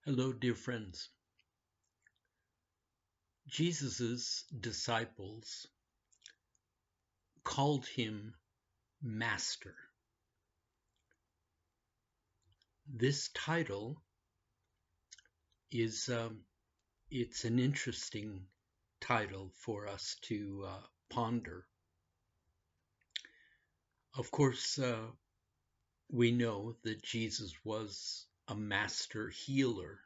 Hello, dear friends. Jesus' disciples called him Master. This title is it's an interesting title for us to ponder. Of course, we know that Jesus was a master healer,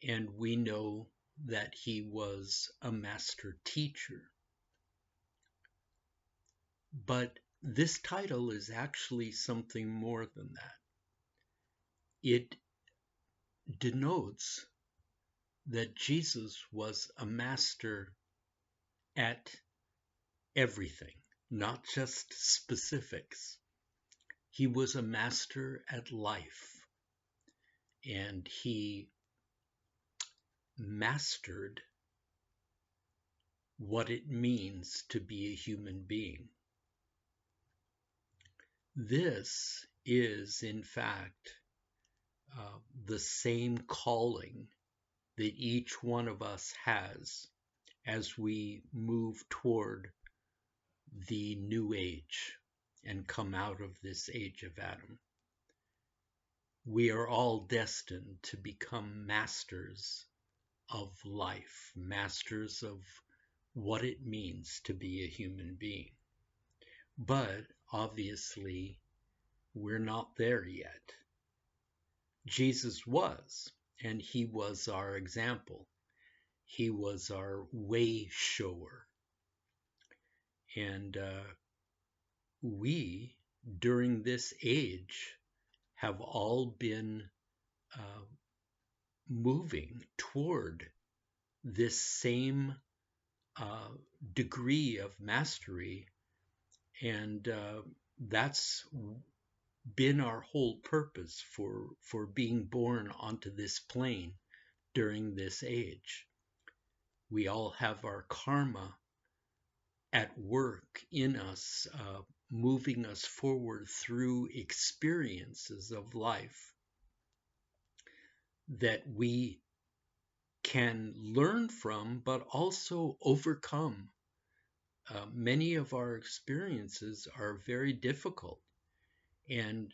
and we know that he was a master teacher. But this title is actually something more than that. It denotes that Jesus was a master at everything, not just specifics. He was a master at life, and he mastered what it means to be a human being. This is, in fact, the same calling that each one of us has as we move toward the new age and come out of this age of Adam. We are all destined to become masters of life, masters of what it means to be a human being. But obviously, we're not there yet. Jesus was, and he was our example. He was our way shower. And we, during this age, have all been uh, moving toward this same uh, degree of mastery, and that's been our whole purpose for being born onto this plane during this age. We all have our karma at work in us, moving us forward through experiences of life that we can learn from, but also overcome. Many of our experiences are very difficult, and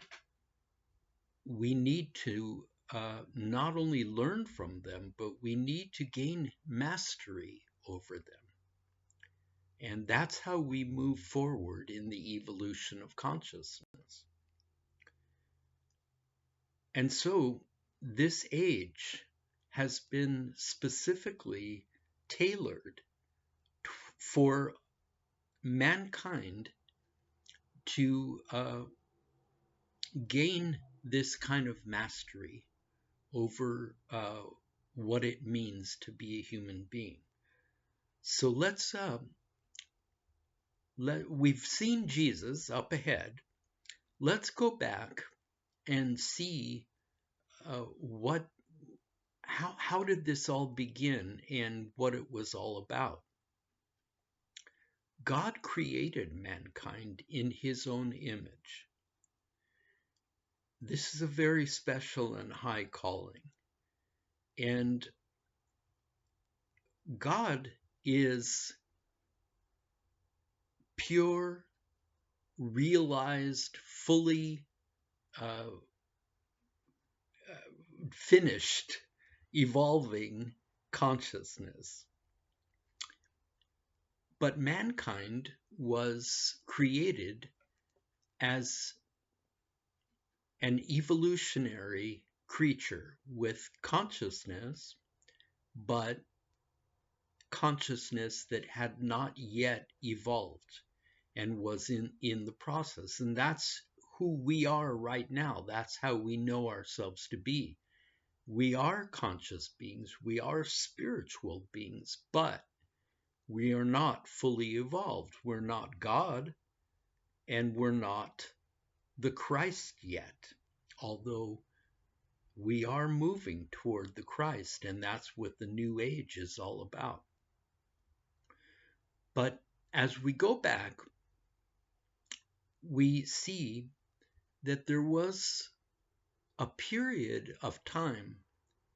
we need to not only learn from them, but we need to gain mastery over them. And that's how we move forward in the evolution of consciousness. And so this age has been specifically tailored for mankind to gain this kind of mastery over what it means to be a human being. So we've seen Jesus up ahead. Let's go back and see what how did this all begin and what it was all about. God created mankind in his own image. This is a very special and high calling. And God is pure, realized, fully uh, finished, evolving consciousness. But mankind was created as an evolutionary creature with consciousness, but consciousness that had not yet evolved and was in the process. And that's who we are right now. That's how we know ourselves to be. We are conscious beings, we are spiritual beings, but we are not fully evolved. We're not God, and we're not the Christ yet, although we are moving toward the Christ, and that's what the new age is all about. But as we go back, we see that there was a period of time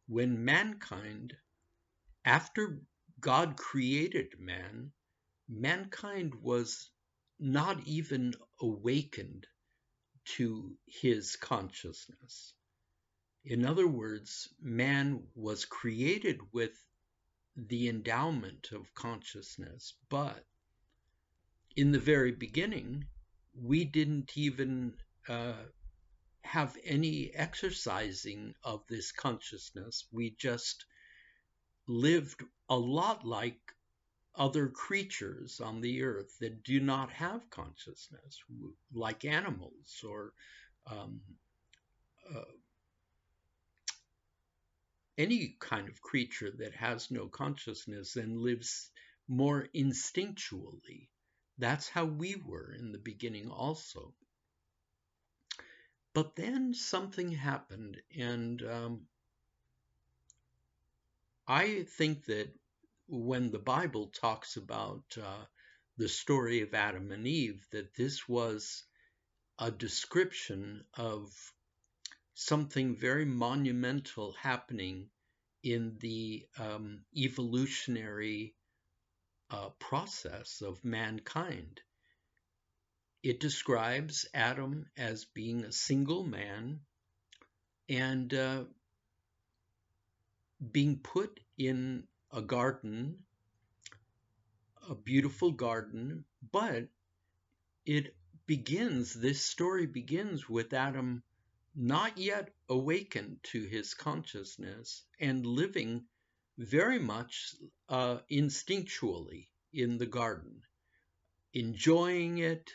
when mankind, after God created man, mankind was not even awakened to his consciousness. In other words, man was created with the endowment of consciousness, but in the very beginning, we didn't even have any exercising of this consciousness. We just lived a lot like other creatures on the earth that do not have consciousness, like animals or um, uh, any kind of creature that has no consciousness and lives more instinctually. That's how we were in the beginning also. But then something happened, and I think that when the Bible talks about the story of Adam and Eve, that this was a description of something very monumental happening in the evolutionary process of mankind. It describes Adam as being a single man and being put in a garden, a beautiful garden, but this story begins with Adam not yet awakened to his consciousness and living very much instinctually in the garden, enjoying it,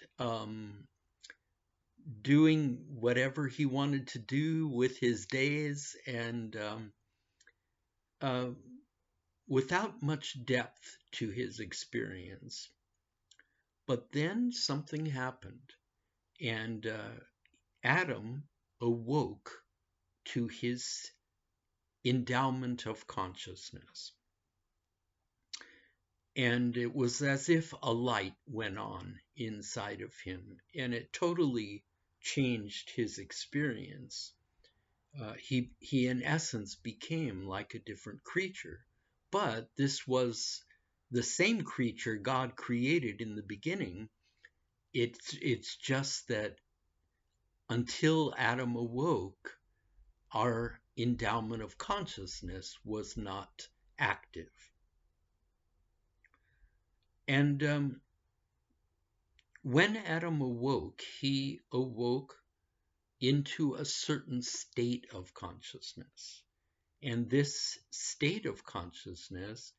doing whatever he wanted to do with his days, and uh, without much depth to his experience. But then something happened, and Adam awoke to his endowment of consciousness. And it was as if a light went on inside of him, and it totally changed his experience. He in essence became like a different creature, but this was the same creature God created in the beginning. It's just that until Adam awoke, our endowment of consciousness was not active. And when Adam awoke, he awoke into a certain state of consciousness. And this state of consciousness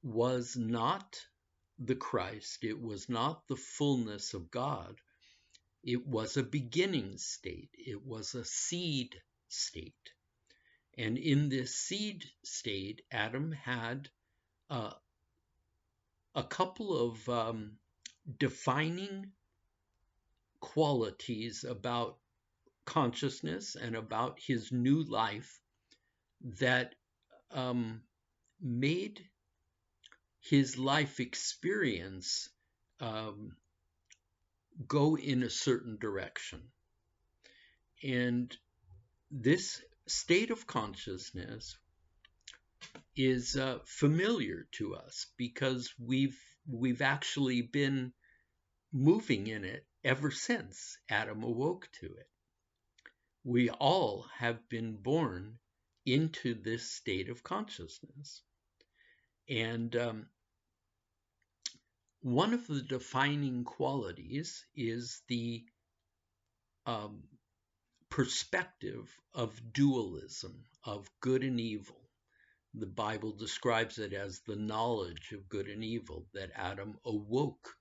was not the Christ, it was not the fullness of God. It was a beginning state, it was a seed state. And in this seed state, Adam had uh, a couple of defining qualities about consciousness and about his new life that made his life experience um, go in a certain direction. And this state of consciousness is familiar to us because we've actually been moving in it ever since Adam awoke to it. We all have been born into this state of consciousness. And one of the defining qualities is the um, perspective of dualism, of good and evil. The Bible describes it as the knowledge of good and evil, that Adam awoke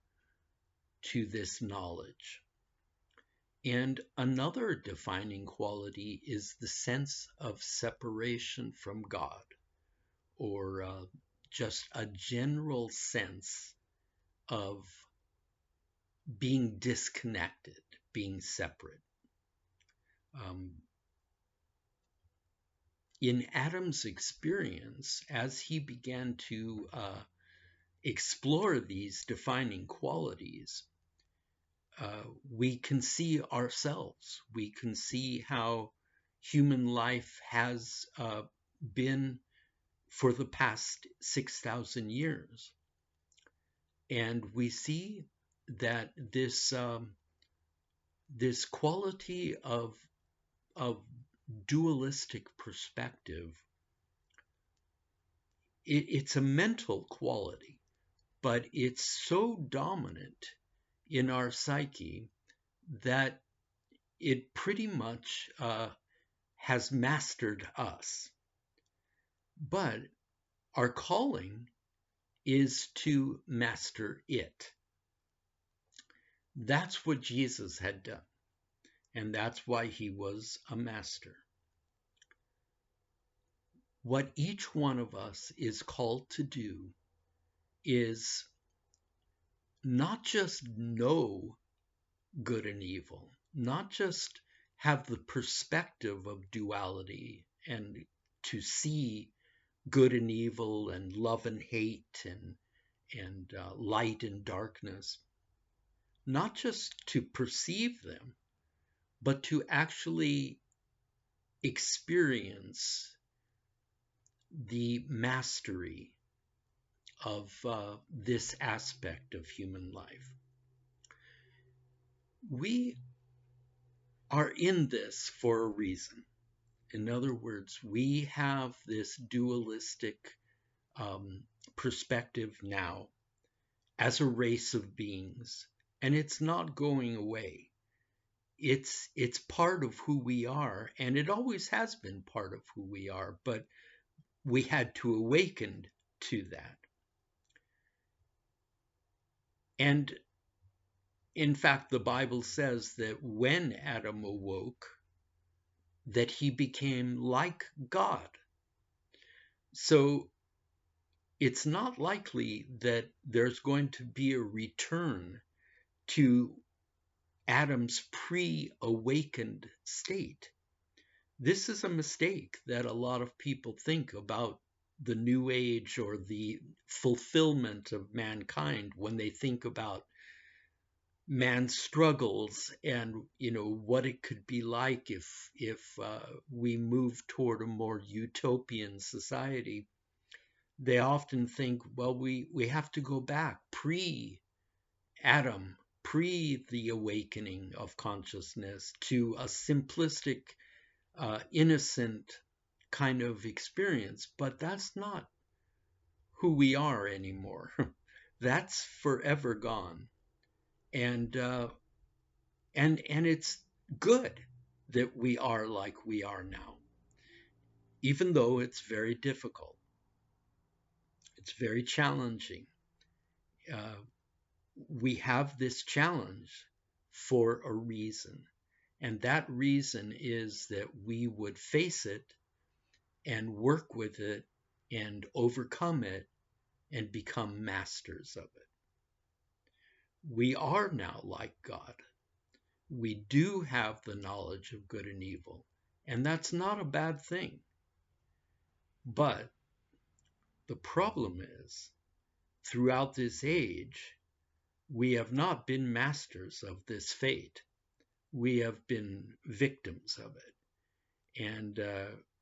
to this knowledge. And another defining quality is the sense of separation from God, or just a general sense of being disconnected, being separate. In Adam's experience, as he began to explore these defining qualities, we can see ourselves. We can see how human life has been for the past 6,000 years. And we see that this quality of dualistic perspective, it's a mental quality, but it's so dominant in our psyche that it pretty much has mastered us. But our calling is to master it. That's what Jesus had done, and that's why he was a master. What each one of us is called to do is not just know good and evil, not just have the perspective of duality and to see good and evil and love and hate and light and darkness, not just to perceive them, but to actually experience the mastery of this aspect of human life. We are in this for a reason. In other words, we have this dualistic perspective now as a race of beings, and it's not going away. It's part of who we are, and it always has been part of who we are, but we had to awaken to that. And in fact, the Bible says that when Adam awoke, that he became like God. So it's not likely that there's going to be a return to Adam's pre-awakened state. This is a mistake that a lot of people think about the New Age or the fulfillment of mankind when they think about man's struggles and what it could be like if we move toward a more utopian society. They often think, well, we have to go back pre-Adam, pre the awakening of consciousness, to a simplistic, innocent kind of experience. But that's not who we are anymore. That's forever gone. And it's good that we are like we are now, even though it's very difficult. It's very challenging. We have this challenge for a reason, and that reason is that we would face it and work with it and overcome it and become masters of it. We are now like God. We do have the knowledge of good and evil, and that's not a bad thing. But the problem is, throughout this age, we have not been masters of this fate. We have been victims of it. And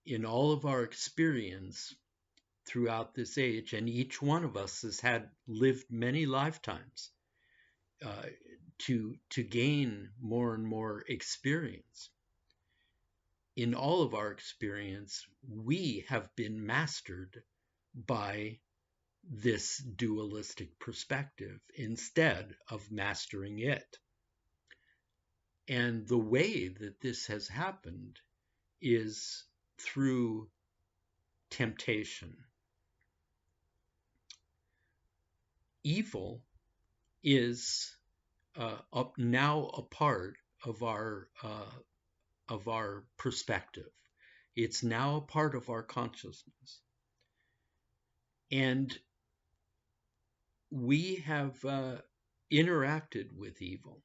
in all of our experience throughout this age, and each one of us has lived many lifetimes to gain more and more experience. In all of our experience, we have been mastered by this dualistic perspective instead of mastering it. And the way that this has happened is through temptation. Evil is now a part of our perspective. It's now a part of our consciousness. And we have interacted with evil.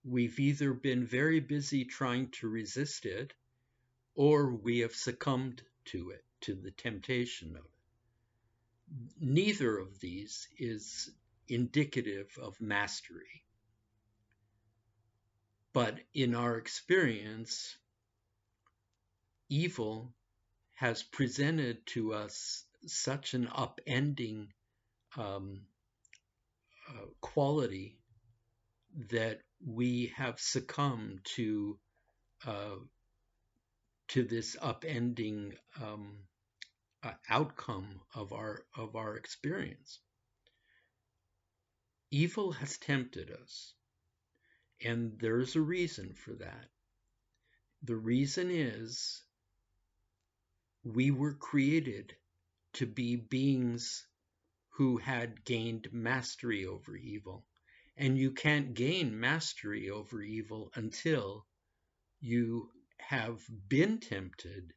We've either been very busy trying to resist it, or we have succumbed to it, to the temptation of it. Neither of these is indicative of mastery. But in our experience, evil has presented to us such an upending um, quality that we have succumbed uh, to this upending outcome of our experience. Evil has tempted us, and there's a reason for that. The reason is we were created to be beings who had gained mastery over evil. And you can't gain mastery over evil until you have been tempted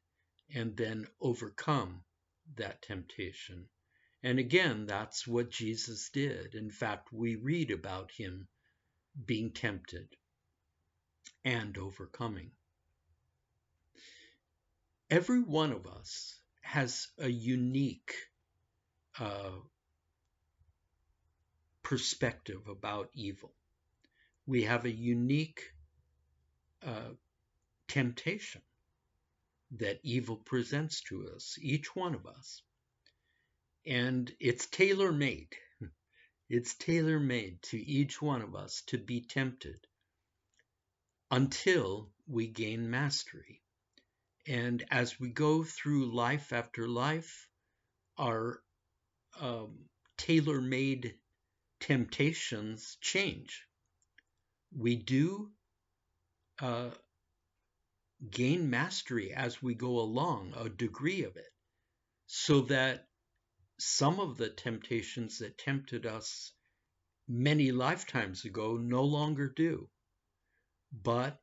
and then overcome that temptation. And again, that's what Jesus did. In fact, we read about him being tempted and overcoming. Every one of us has a unique uh, perspective about evil. We have a unique uh, temptation that evil presents to us, each one of us. And it's tailor-made. It's tailor-made to each one of us to be tempted until we gain mastery. And as we go through life after life, our tailor-made temptations change. We do gain mastery as we go along, a degree of it, so that some of the temptations that tempted us many lifetimes ago no longer do. But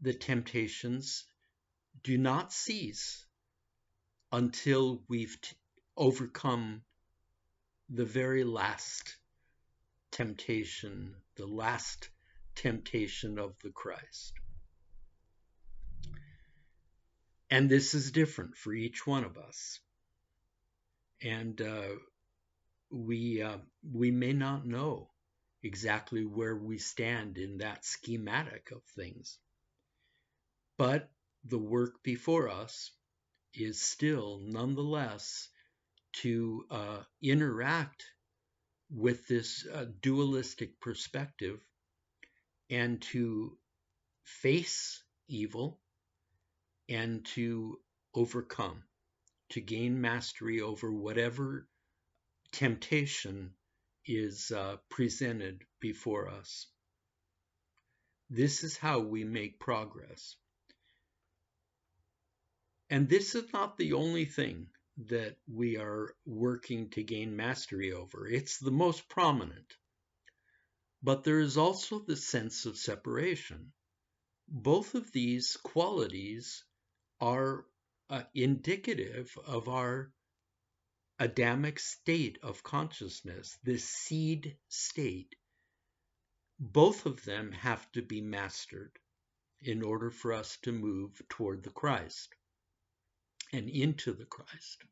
the temptations do not cease until we've overcome the very last temptation, the last temptation of the Christ. And this is different for each one of us. And we may not know exactly where we stand in that schematic of things. But the work before us is still, nonetheless, to interact with this dualistic perspective and to face evil and to overcome, to gain mastery over whatever temptation is presented before us. This is how we make progress. And this is not the only thing that we are working to gain mastery over. It's the most prominent. But there is also the sense of separation. Both of these qualities are indicative of our Adamic state of consciousness, this seed state. Both of them have to be mastered in order for us to move toward the Christ and into the Christ.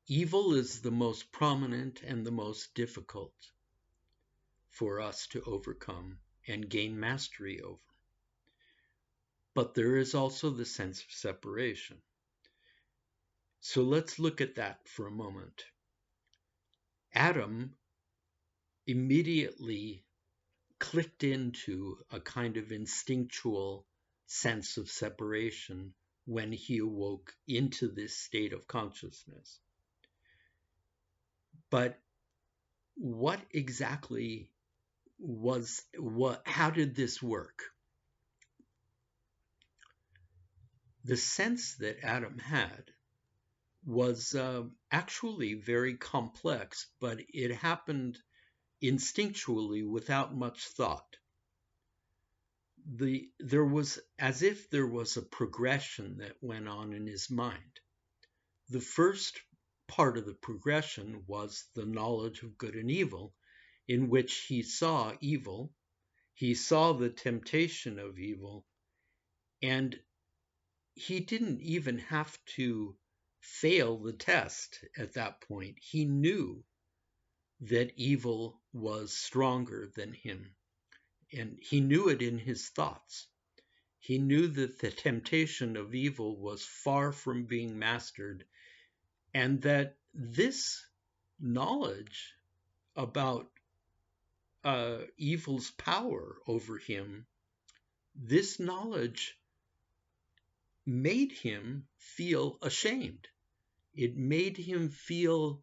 Evil is the most prominent and the most difficult for us to overcome and gain mastery over. But there is also the sense of separation. So let's look at that for a moment. Adam immediately clicked into a kind of instinctual sense of separation when he awoke into this state of consciousness. But what exactly how did this work? The sense that Adam had was actually very complex, but it happened instinctually without much thought. There was as if there was a progression that went on in his mind. The first part of the progression was the knowledge of good and evil, in which he saw evil, he saw the temptation of evil, and he didn't even have to fail the test at that point. He knew that evil was stronger than him, and he knew it in his thoughts. He knew that the temptation of evil was far from being mastered, and that this knowledge about evil's power over him, this knowledge made him feel ashamed. It made him feel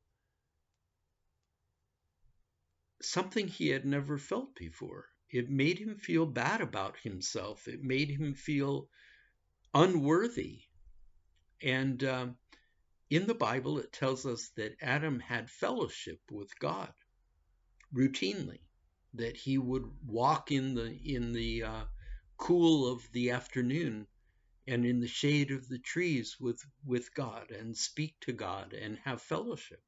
something he had never felt before. It made him feel bad about himself. It made him feel unworthy. And in the Bible, it tells us that Adam had fellowship with God routinely, that he would walk in the cool of the afternoon and in the shade of the trees with God and speak to God and have fellowship.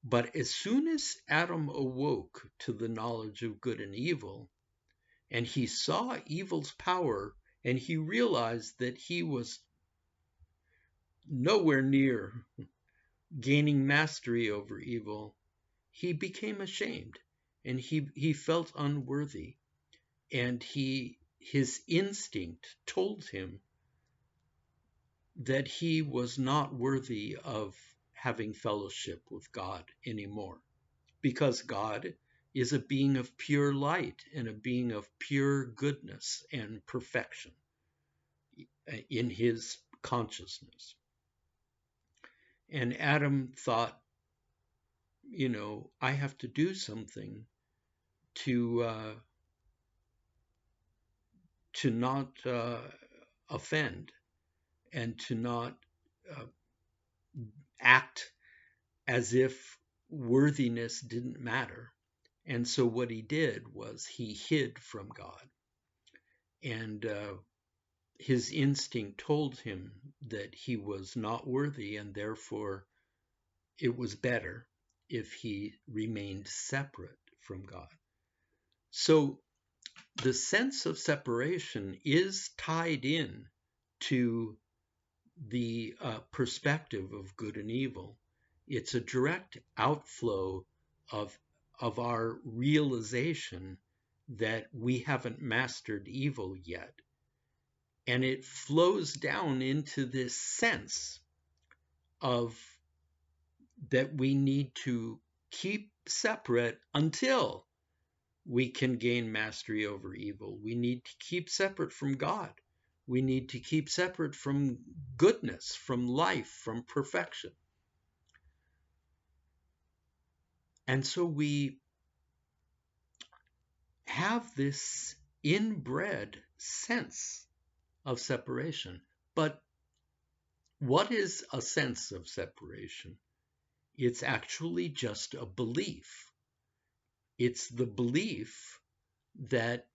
But as soon as Adam awoke to the knowledge of good and evil, and he saw evil's power, and he realized that he was nowhere near gaining mastery over evil, he became ashamed, and he felt unworthy, and his instinct told him that he was not worthy of having fellowship with God anymore, because God is a being of pure light and a being of pure goodness and perfection in his consciousness. And Adam thought, I have to do something to not offend and to not uh, act as if worthiness didn't matter. And so what he did was he hid from God. And his instinct told him that he was not worthy, and therefore it was better if he remained separate from God. So the sense of separation is tied in to the perspective of good and evil. It's a direct outflow of our realization that we haven't mastered evil yet. And it flows down into this sense of that we need to keep separate until we can gain mastery over evil. We need to keep separate from God. We need to keep separate from goodness, from life, from perfection. And so we have this inbred sense of separation. But what is a sense of separation? It's actually just a belief. It's the belief that,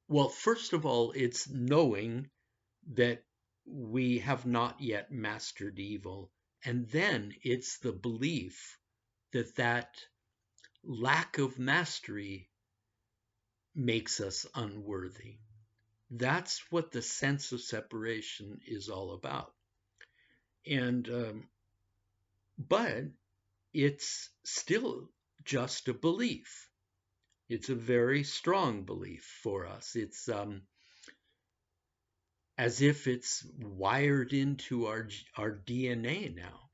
well, first of all, it's knowing that we have not yet mastered evil. And then it's the belief that that lack of mastery makes us unworthy. That's what the sense of separation is all about. And but it's still just a belief. It's a very strong belief for us. It's as if it's wired into our DNA now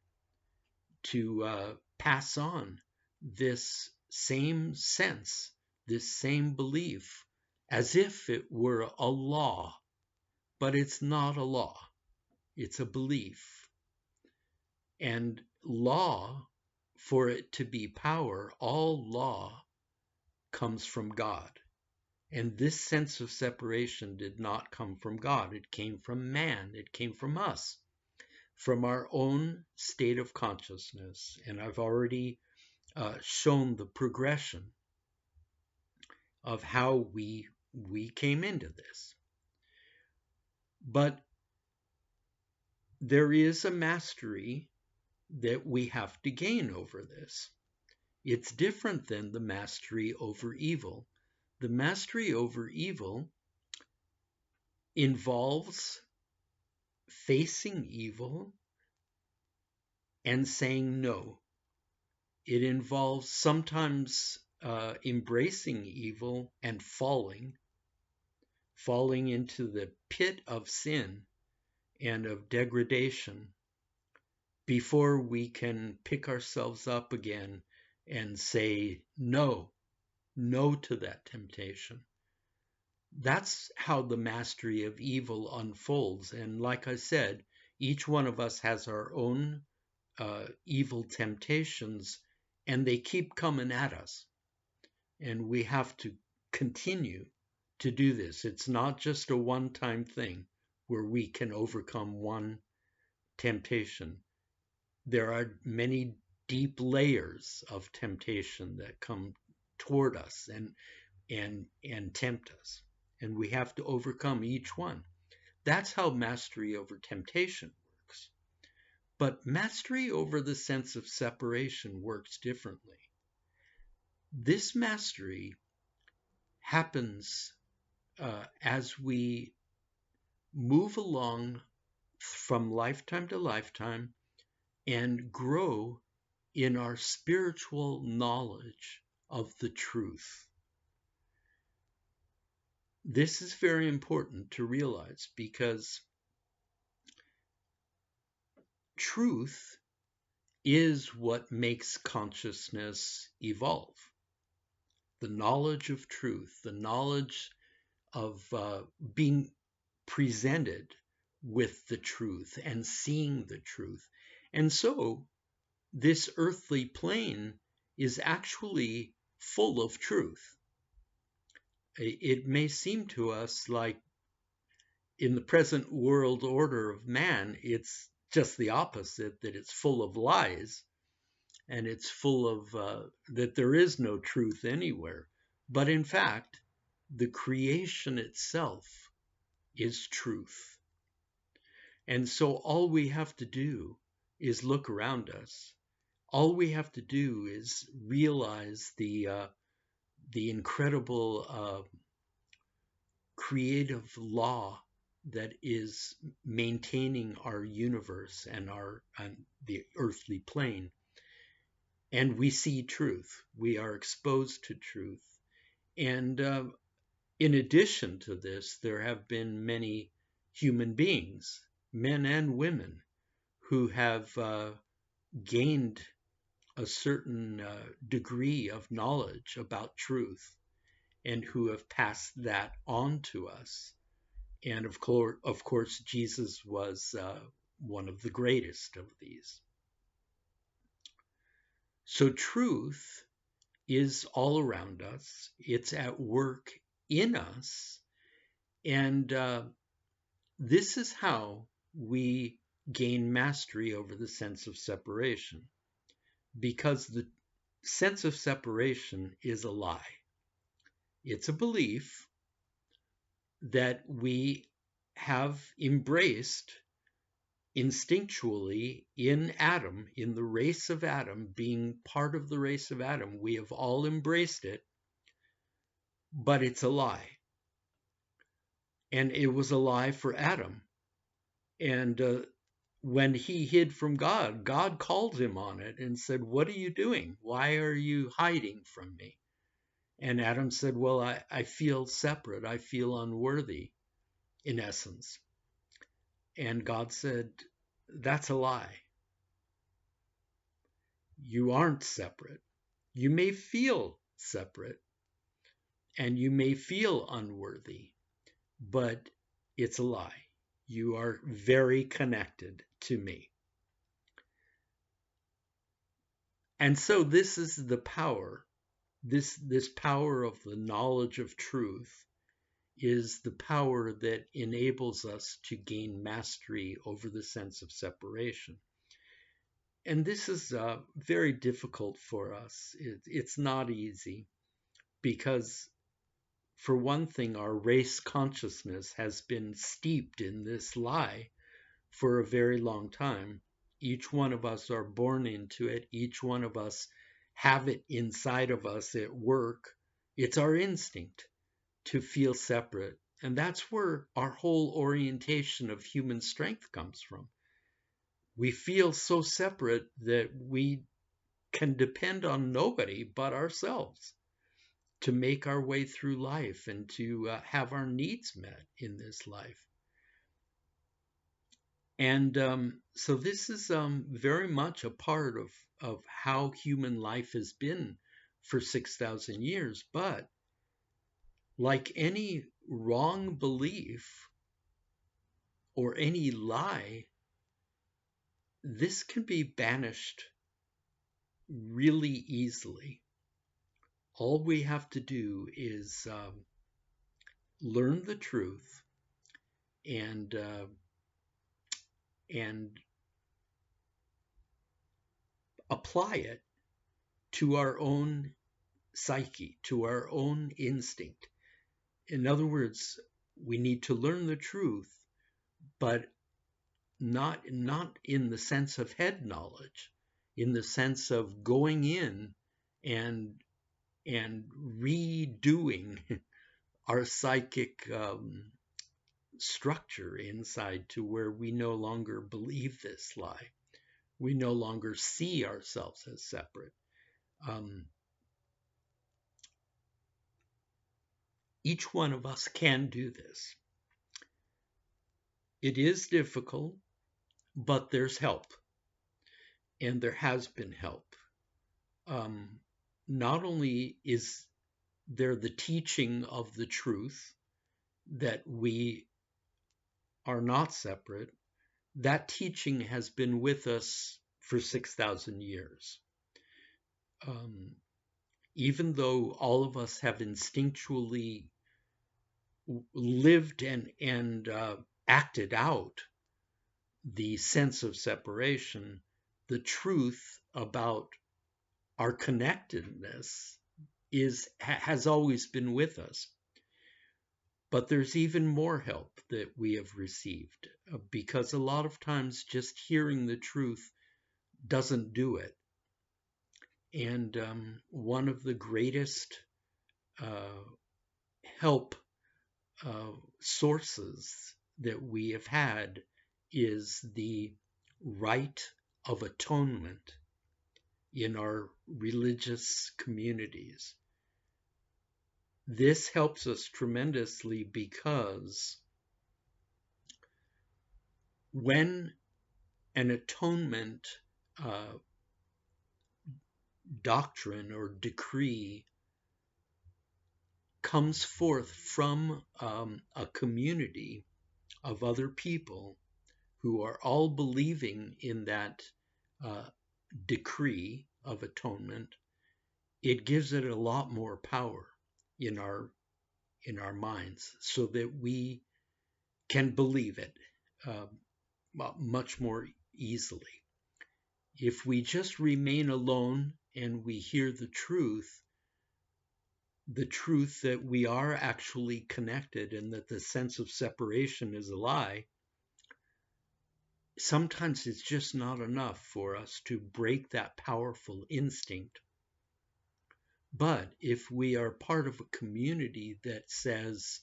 to pass on this same sense, this same belief, as if it were a law. But it's not a law. It's a belief. And law, for it to be power, all law comes from God. And this sense of separation did not come from God. It came from man. It came from us, from our own state of consciousness. And I've already shown the progression of how we came into this. But there is a mastery that we have to gain over this. It's different than the mastery over evil. The mastery over evil involves facing evil and saying no. It involves sometimes embracing evil and falling, falling into the pit of sin and of degradation before we can pick ourselves up again and say no, no to that temptation. That's how the mastery of evil unfolds. And like I said, each one of us has our own evil temptations, and they keep coming at us. And we have to continue to do this. It's not just a one-time thing where we can overcome one temptation. There are many deep layers of temptation that come toward us and tempt us. And we have to overcome each one. That's how mastery over temptation works. But mastery over the sense of separation works differently. This mastery happens as we move along from lifetime to lifetime and grow in our spiritual knowledge of the truth. This is very important to realize because truth is what makes consciousness evolve. The knowledge of truth, the knowledge of being presented with the truth and seeing the truth. And so this earthly plane is actually full of truth. It may seem to us like in the present world order of man, it's just the opposite, that it's full of lies and it's full of that there is no truth anywhere. But in fact, the creation itself is truth. And so all we have to do is look around us. All we have to do is realize the incredible creative law that is maintaining our universe and the earthly plane. And we see truth. We are exposed to truth. And in addition to this, there have been many human beings, men and women, who have gained a certain degree of knowledge about truth and who have passed that on to us. And of course, Jesus was one of the greatest of these. So truth is all around us. It's at work in us. And this is how we gain mastery over the sense of separation. Because the sense of separation is a lie. It's a belief that we have embraced instinctually in Adam, in the race of Adam, being part of the race of Adam. We have all embraced it, but it's a lie. And it was a lie for Adam. And when he hid from God, God called him on it and said, "What are you doing? Why are you hiding from me?" And Adam said, "Well, I feel separate. I feel unworthy, in essence." And God said, "That's a lie. You aren't separate. You may feel separate and you may feel unworthy, but it's a lie. You are very connected to me." And so this is the power. This power of the knowledge of truth is the power that enables us to gain mastery over the sense of separation. And this is very difficult for us. It's not easy because, for one thing, our race consciousness has been steeped in this lie for a very long time. Each one of us are born into it. Each one of us have it inside of us at work. It's our instinct to feel separate. And that's where our whole orientation of human strength comes from. We feel so separate that we can depend on nobody but ourselves to make our way through life and to have our needs met in this life. And so this is very much a part of how human life has been for 6,000 years. But like any wrong belief or any lie, this can be banished really easily. All we have to do is learn the truth and and apply it to our own psyche, to our own instinct. In other words, we need to learn the truth, but not in the sense of head knowledge, in the sense of going in and redoing our psychic structure inside to where we no longer believe this lie. We no longer see ourselves as separate. Each one of us can do this. It is difficult, but there's help, and there has been help. Not only is there the teaching of the truth that we are not separate, that teaching has been with us for 6,000 years. Even though all of us have instinctually lived and acted out the sense of separation, the truth about our connectedness has always been with us. But there's even more help that we have received, because a lot of times just hearing the truth doesn't do it. And one of the greatest help sources that we have had is the rite of atonement in our religious communities. This helps us tremendously because when an atonement doctrine or decree comes forth from a community of other people who are all believing in that decree of atonement, it gives it a lot more power in our minds, so that we can believe it much more easily. If we just remain alone and we hear the truth that we are actually connected and that the sense of separation is a lie, sometimes it's just not enough for us to break that powerful instinct. But if we are part of a community that says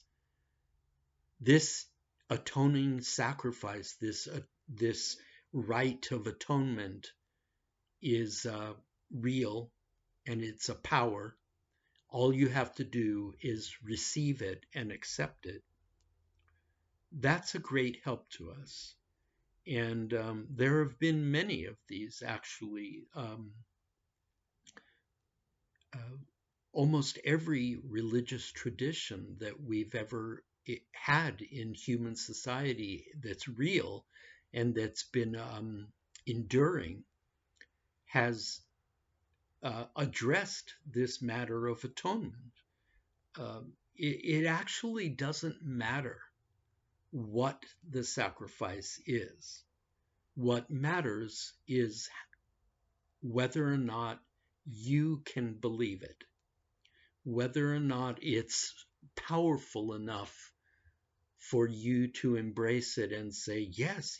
this atoning sacrifice, this rite of atonement is real and it's a power, all you have to do is receive it and accept it. That's a great help to us. And there have been many of these, actually. Almost every religious tradition that we've ever had in human society that's real and that's been enduring has addressed this matter of atonement. It actually doesn't matter what the sacrifice is. What matters is whether or not you can believe it, whether or not it's powerful enough for you to embrace it and say, yes,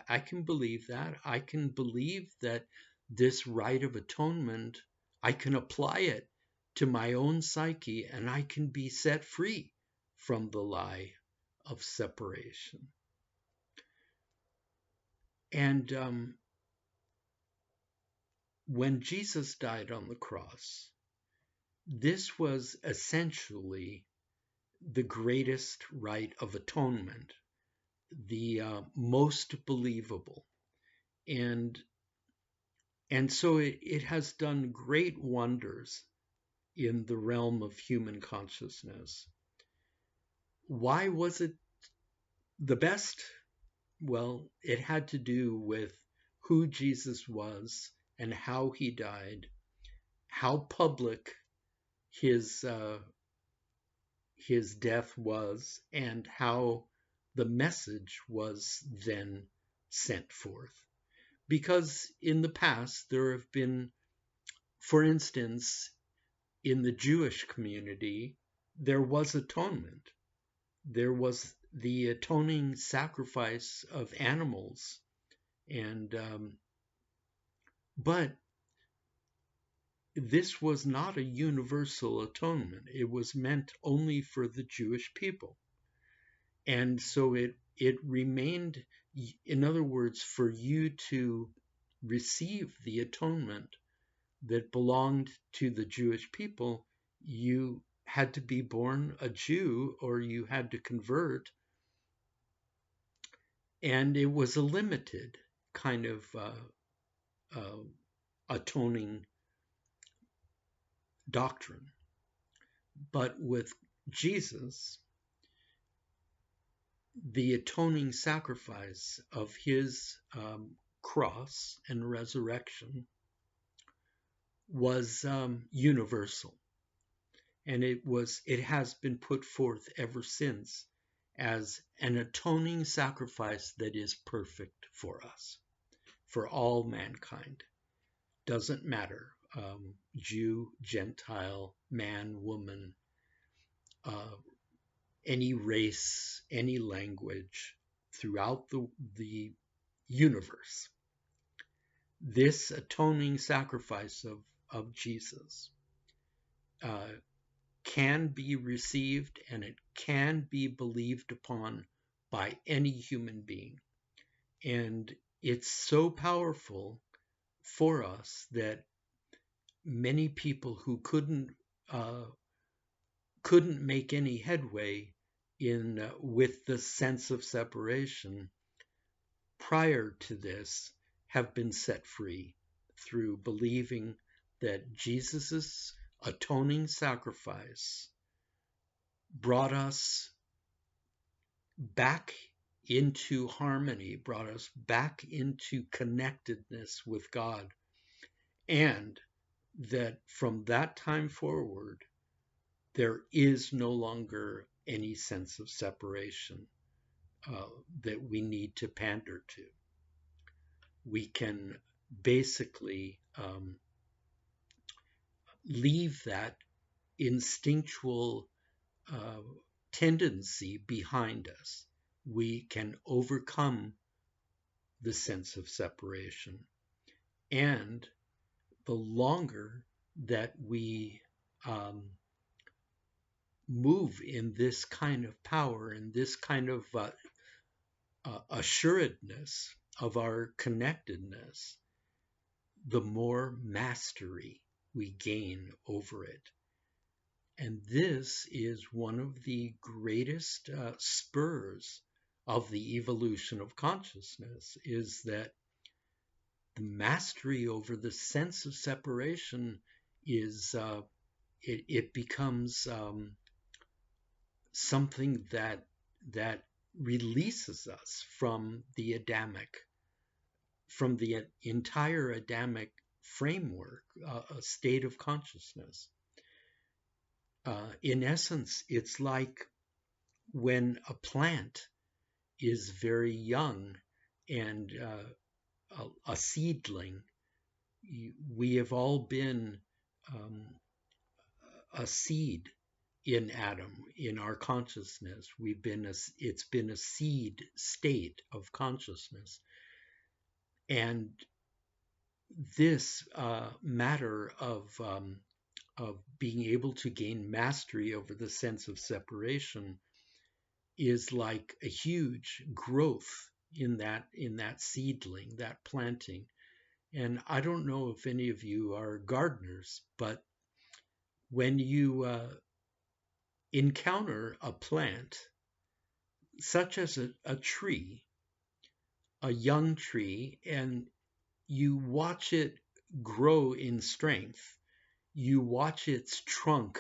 I can believe that. I can believe that this rite of atonement, I can apply it to my own psyche and I can be set free from the lie of separation. And when Jesus died on the cross, this was essentially the greatest rite of atonement, the most believable. And and so it has done great wonders in the realm of human consciousness. Why was it the best? Well, it had to do with who Jesus was and how he died, how public his his death was, and how the message was then sent forth. Because in the past, there have been, for instance, in the Jewish community, there was atonement. There was the atoning sacrifice of animals, and but this was not a universal atonement. It was meant only for the Jewish people. And so it remained, in other words, for you to receive the atonement that belonged to the Jewish people, you had to be born a Jew or you had to convert. And it was a limited kind of atoning doctrine. But with Jesus, the atoning sacrifice of his cross and resurrection was universal, and it has been put forth ever since as an atoning sacrifice that is perfect for us, for all mankind. Doesn't matter, Jew, Gentile, man, woman, uh, any race, any language, throughout the universe. This atoning sacrifice of Jesus can be received and it can be believed upon by any human being. And it's so powerful for us that many people who couldn't make any headway in with the sense of separation prior to this have been set free through believing that Jesus's atoning sacrifice brought us back into harmony, brought us back into connectedness with God, and that from that time forward, there is no longer any sense of separation that we need to pander to. We can basically leave that instinctual uh, tendency behind us. We can overcome the sense of separation. And the longer that we move in this kind of power, in this kind of assuredness of our connectedness, the more mastery we gain over it. And this is one of the greatest spurs of the evolution of consciousness, is that the mastery over the sense of separation is it becomes something that releases us from the Adamic, from the entire Adamic framework, a state of consciousness. In essence, it's like when a plant is very young and a seedling. We have all been a seed in Adam, in our consciousness. It's been a seed state of consciousness. And this matter of being able to gain mastery over the sense of separation is like a huge growth in that seedling, that planting. And I don't know if any of you are gardeners, but When you encounter a plant, such as a tree, a young tree, and you watch it grow in strength, you watch its trunk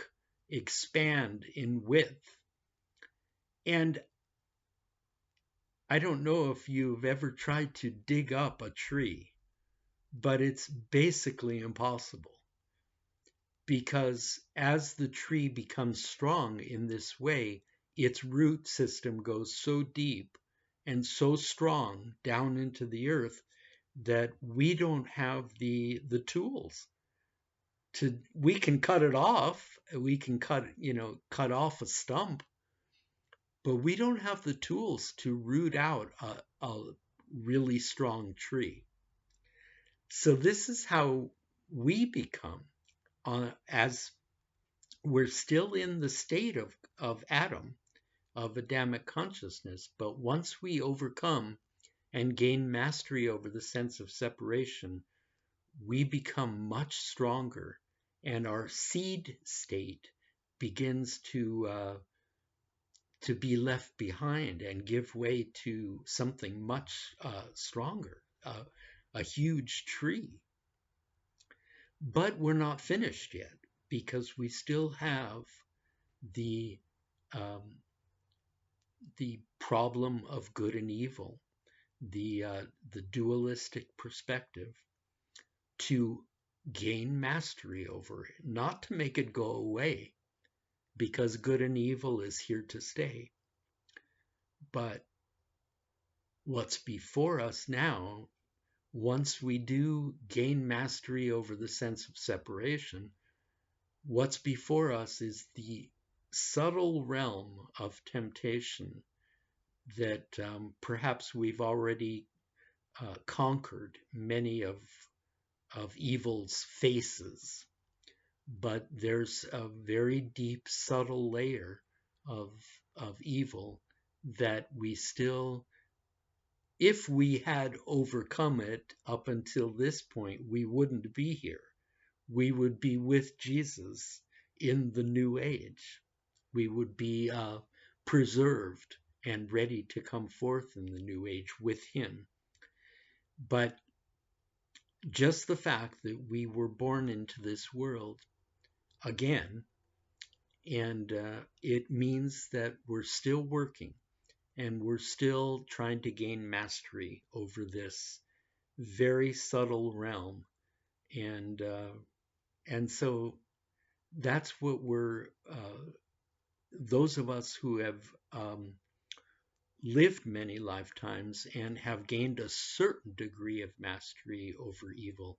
expand in width. And I don't know if you've ever tried to dig up a tree, but it's basically impossible because as the tree becomes strong in this way, its root system goes so deep and so strong down into the earth that we don't have the tools to. We can cut it off, we can cut off a stump, but we don't have the tools to root out a really strong tree. So this is how we become, as we're still in the state of Adam, of Adamic consciousness, but once we overcome and gain mastery over the sense of separation, we become much stronger, and our seed state begins to be left behind and give way to something much stronger, a huge tree. But we're not finished yet because we still have the um, the problem of good and evil, the dualistic perspective, to gain mastery over it, not to make it go away, because good and evil is here to stay. But what's before us now, once we do gain mastery over the sense of separation, what's before us is the subtle realm of temptation that perhaps we've already conquered many of evil's faces, but there's a very deep, subtle layer of evil that we still, if we had overcome it up until this point, we wouldn't be here. We would be with Jesus in the new age. We would be preserved and ready to come forth in the new age with him. But just the fact that we were born into this world again, and it means that we're still working and we're still trying to gain mastery over this very subtle realm. And so that's what we're, those of us who have lived many lifetimes and have gained a certain degree of mastery over evil,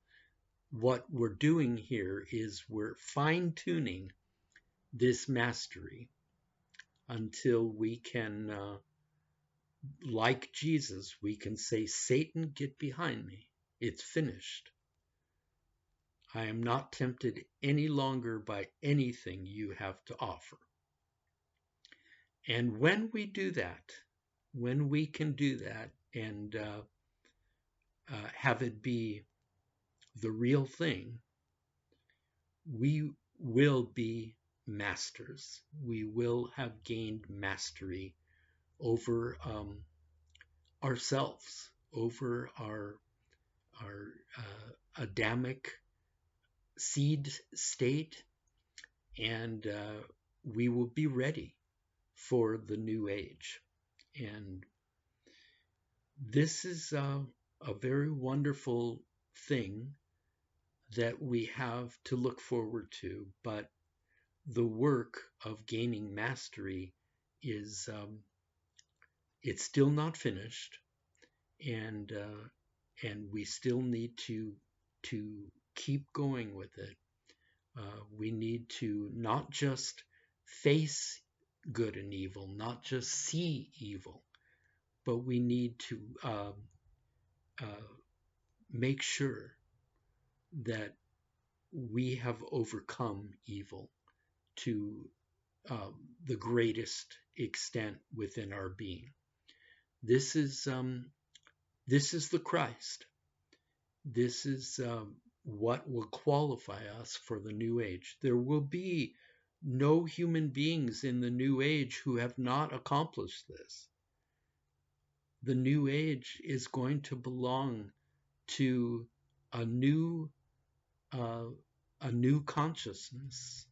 what we're doing here is we're fine-tuning this mastery until we can, like Jesus, we can say, Satan, get behind me. It's finished. I am not tempted any longer by anything you have to offer. And when we do that, when we can do that and have it be the real thing, we will be masters. We will have gained mastery over ourselves, over our Adamic seed state, and we will be ready for the new age. And this is a very wonderful thing that we have to look forward to, but the work of gaining mastery is it's still not finished, and we still need to keep going with it. We need to not just face good and evil, not just see evil, but we need to make sure that we have overcome evil to the greatest extent within our being. This is the Christ. This is what will qualify us for the new age. There will be no human beings in the new age who have not accomplished this. The new age is going to belong to a new uh, a new consciousness.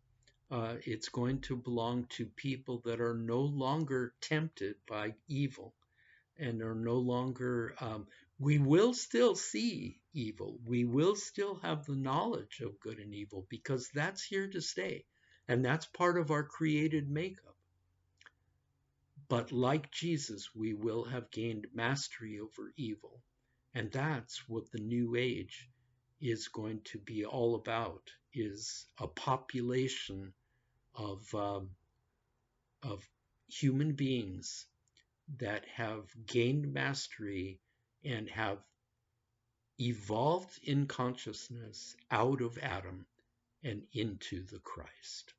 It's going to belong to people that are no longer tempted by evil and are no longer. We will still see evil. We will still have the knowledge of good and evil because that's here to stay, and that's part of our created makeup. But like Jesus, we will have gained mastery over evil. And that's what the new age is going to be all about, is a population of human beings that have gained mastery and have evolved in consciousness out of Adam and into the Christ.